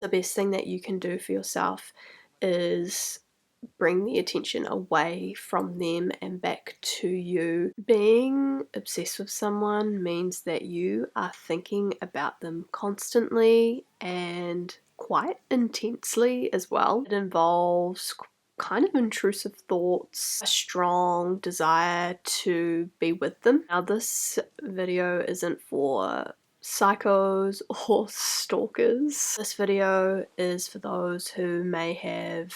The best thing that you can do for yourself is bring the attention away from them and back to you. Being obsessed with someone means that you are thinking about them constantly and quite intensely as well. It involves kind of intrusive thoughts, a strong desire to be with them. Now, this video isn't for psychos or stalkers. This video is for those who may have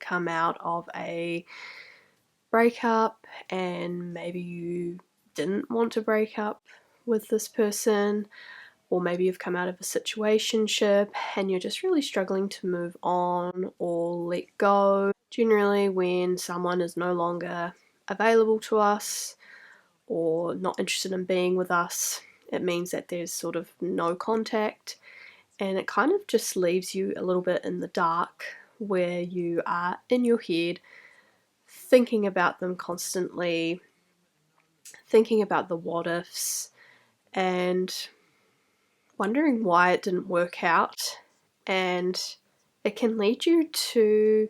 come out of a breakup and maybe you didn't want to break up with this person, or maybe you've come out of a situationship and you're just really struggling to move on or let go. Generally, when someone is no longer available to us or not interested in being with us, it means that there's sort of no contact, and it kind of just leaves you a little bit in the dark where you are in your head thinking about them constantly, thinking about the what ifs, and wondering why it didn't work out. And it can lead you to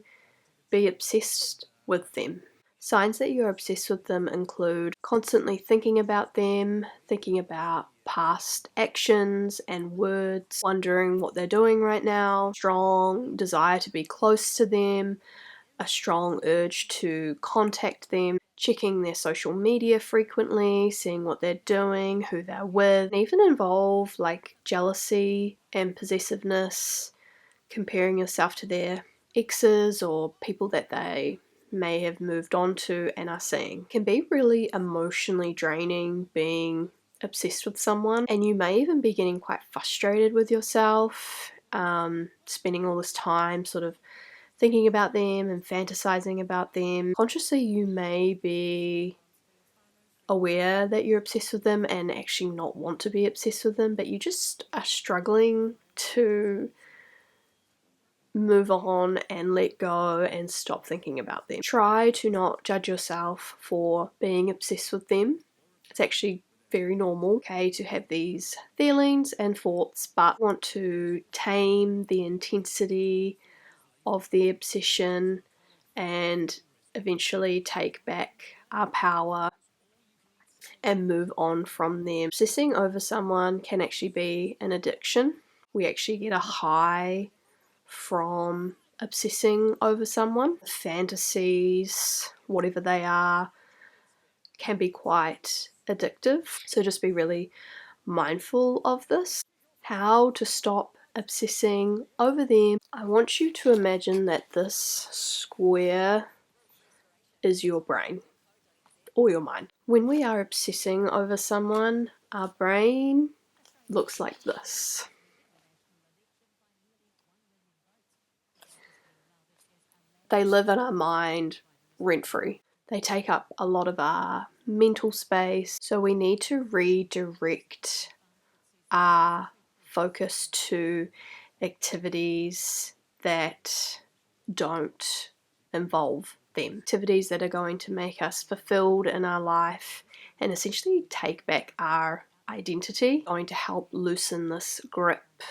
be obsessed with them. Signs that you're obsessed with them include constantly thinking about them, thinking about past actions and words, wondering what they're doing right now, strong desire to be close to them, a strong urge to contact them, checking their social media frequently, seeing what they're doing, who they're with, and even involve like jealousy and possessiveness, comparing yourself to their exes or people that they may have moved on to and are seeing. It can be really emotionally draining being obsessed with someone, and you may even be getting quite frustrated with yourself, spending all this time sort of thinking about them and fantasizing about them. Consciously, you may be aware that you're obsessed with them and actually not want to be obsessed with them, but you just are struggling to move on and let go and stop thinking about them. Try to not judge yourself for being obsessed with them. It's actually very normal, okay, to have these feelings and thoughts, but want to tame the intensity of the obsession and eventually take back our power and move on from them. Obsessing over someone can actually be an addiction. We actually get a high from obsessing over someone. Fantasies, whatever they are, can be quite addictive. So just be really mindful of this. How to stop obsessing over them. I want you to imagine that this square is your brain or your mind. When we are obsessing over someone, our brain looks like this. They live in our mind rent-free. They take up a lot of our mental space, so we need to redirect our focus to activities that don't involve them. Activities that are going to make us fulfilled in our life and essentially take back our identity, going to help loosen this grip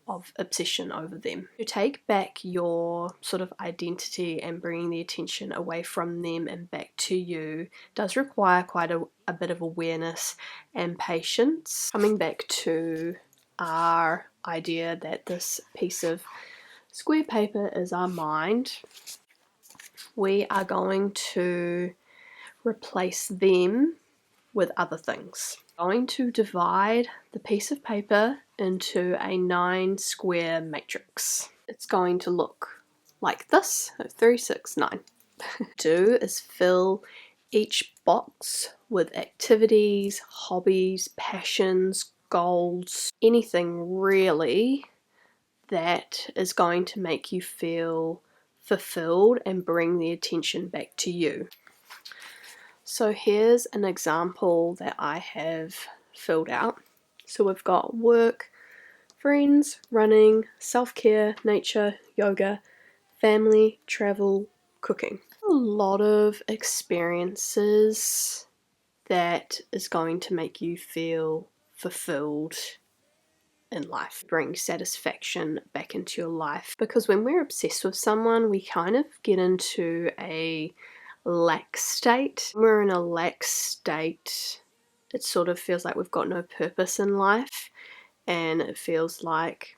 of obsession over them. To take back your sort of identity and bringing the attention away from them and back to you does require quite a bit of awareness and patience. Coming back to our idea that this piece of square paper is our mind, we are going to replace them with other things. I'm going to divide the piece of paper into a 9 square matrix. It's going to look like this, 3, 6, 9. Do is fill each box with activities, hobbies, passions, goals, anything really that is going to make you feel fulfilled and bring the attention back to you. So here's an example that I have filled out. So we've got work, friends, running, self-care, nature, yoga, family, travel, cooking. A lot of experiences that is going to make you feel fulfilled in life, bring satisfaction back into your life. Because when we're obsessed with someone, we kind of get into a lack state. When we're in a lack state, it sort of feels like we've got no purpose in life, and it feels like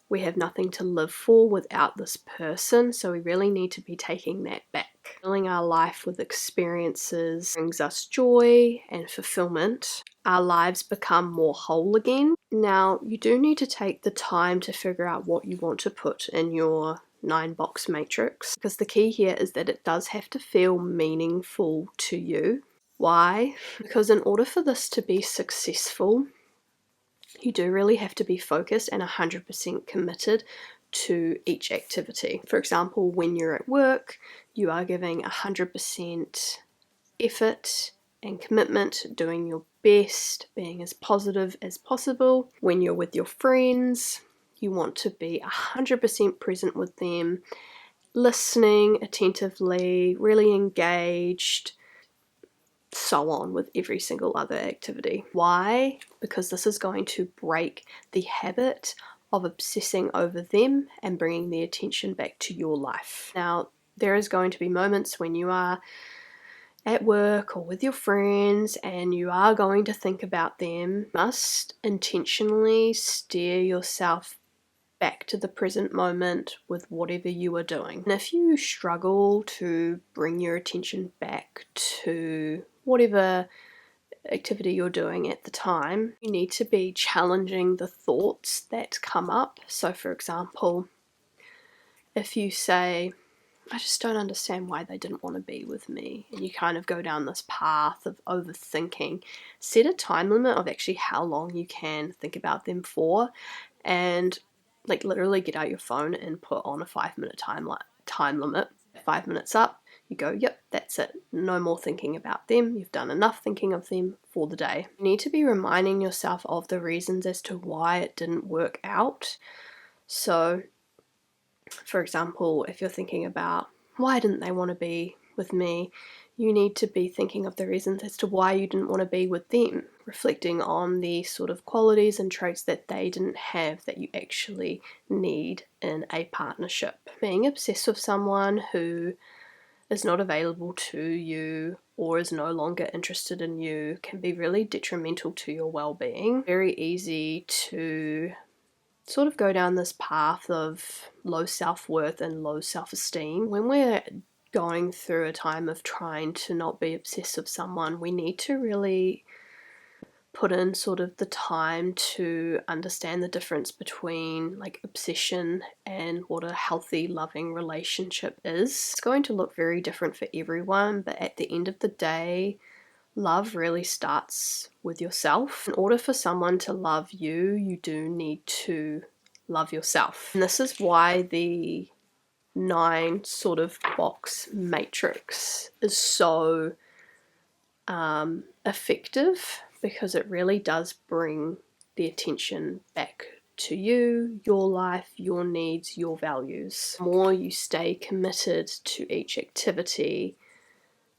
we have nothing to live for without this person. So we really need to be taking that back. Filling our life with experiences brings us joy and fulfillment. Our lives become more whole again. Now, you do need to take the time to figure out what you want to put in your 9-box matrix, because the key here is that it does have to feel meaningful to you. Why? Because in order for this to be successful, you do really have to be focused and 100% committed to each activity. For example, when you're at work, you are giving 100% effort and commitment, doing your best, being as positive as possible. When you're with your friends, you want to be 100% present with them, listening attentively, really engaged, so on with every single other activity. Why? Because this is going to break the habit of obsessing over them and bringing the attention back to your life. Now, there is going to be moments when you are at work or with your friends and you are going to think about them. You must intentionally steer yourself back to the present moment with whatever you are doing. And if you struggle to bring your attention back to whatever activity you're doing at the time, you need to be challenging the thoughts that come up. So for example, if you say, I just don't understand why they didn't want to be with me, and you kind of go down this path of overthinking, set a time limit of actually how long you can think about them for, and like literally get out your phone and put on a 5-minute time limit. 5 minutes up, you go, yep, that's it. No more thinking about them. You've done enough thinking of them for the day. You need to be reminding yourself of the reasons as to why it didn't work out. So, for example, if you're thinking about why didn't they want to be with me, you need to be thinking of the reasons as to why you didn't want to be with them, reflecting on the sort of qualities and traits that they didn't have that you actually need in a partnership. Being obsessed with someone who is not available to you or is no longer interested in you can be really detrimental to your well-being. Very easy to sort of go down this path of low self-worth and low self-esteem. When we're going through a time of trying to not be obsessed with someone, we need to really put in sort of the time to understand the difference between like obsession and what a healthy, loving relationship is. It's going to look very different for everyone, but at the end of the day, love really starts with yourself. In order for someone to love you, you do need to love yourself. And this is why the 9 sort of box matrix is so effective, because it really does bring the attention back to you, your life, your needs, your values. The more you stay committed to each activity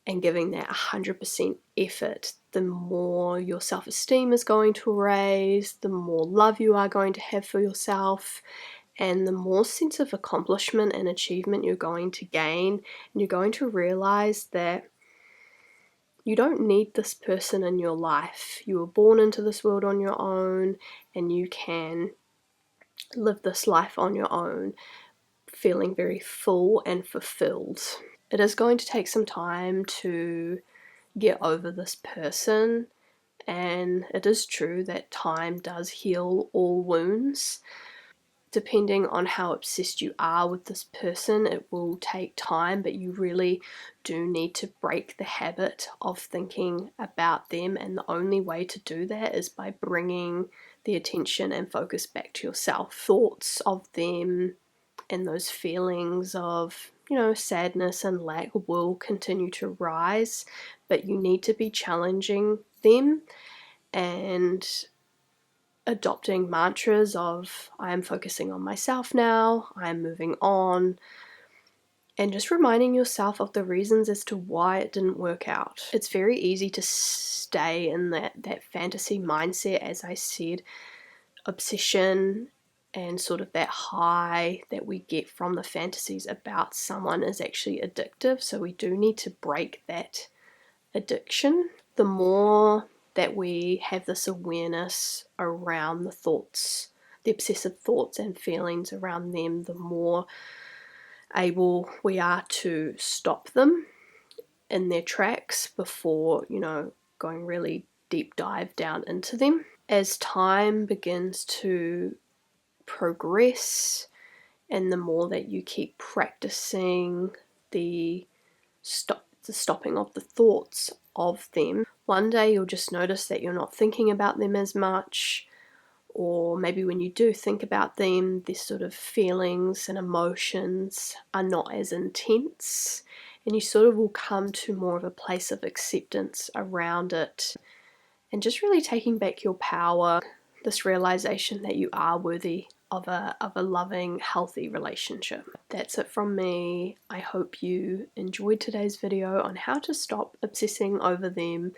and giving that 100% effort, the more your self-esteem is going to raise, the more love you are going to have for yourself, and the more sense of accomplishment and achievement you're going to gain. And you're going to realize that you don't need this person in your life. You were born into this world on your own, and you can live this life on your own, feeling very full and fulfilled. It is going to take some time to get over this person, and it is true that time does heal all wounds. Depending on how obsessed you are with this person, it will take time, but you really do need to break the habit of thinking about them, and the only way to do that is by bringing the attention and focus back to yourself. Thoughts of them and those feelings of, sadness and lack will continue to rise, but you need to be challenging them and adopting mantras of, I am focusing on myself now, I am moving on, and just reminding yourself of the reasons as to why it didn't work out. It's very easy to stay in that fantasy mindset, as I said, obsession and sort of that high that we get from the fantasies about someone is actually addictive. So we do need to break that addiction. The more that we have this awareness around the thoughts, the obsessive thoughts and feelings around them, the more able we are to stop them in their tracks before, going really deep dive down into them. As time begins to progress and the more that you keep practicing the stopping of the thoughts of them, one day you'll just notice that you're not thinking about them as much, or maybe when you do think about them, these sort of feelings and emotions are not as intense, and you sort of will come to more of a place of acceptance around it and just really taking back your power, this realization that you are worthy of a loving, healthy relationship. That's it from me. I hope you enjoyed today's video on how to stop obsessing over them.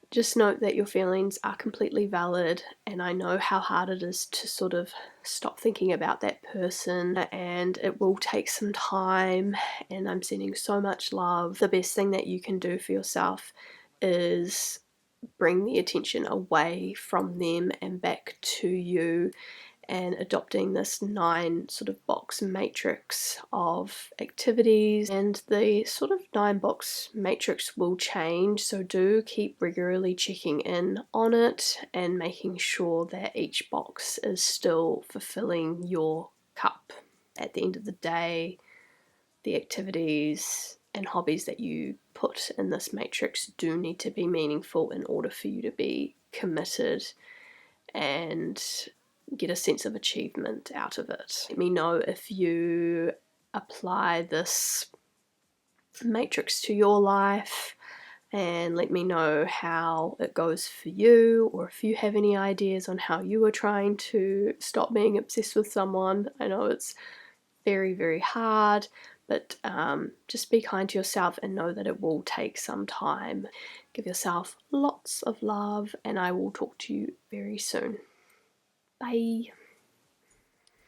Just note that your feelings are completely valid, and I know how hard it is to sort of stop thinking about that person, and it will take some time, and I'm sending so much love. The best thing that you can do for yourself is bring the attention away from them and back to you, and adopting this 9 sort of box matrix of activities. And the sort of 9 box matrix will change, so do keep regularly checking in on it and making sure that each box is still fulfilling your cup. At the end of the day, the activities and hobbies that you put in this matrix do need to be meaningful in order for you to be committed and get a sense of achievement out of it. Let me know if you apply this matrix to your life, and let me know how it goes for you, or if you have any ideas on how you are trying to stop being obsessed with someone. I know it's very, very hard, but just be kind to yourself and know that it will take some time. Give yourself lots of love, and I will talk to you very soon. Bye.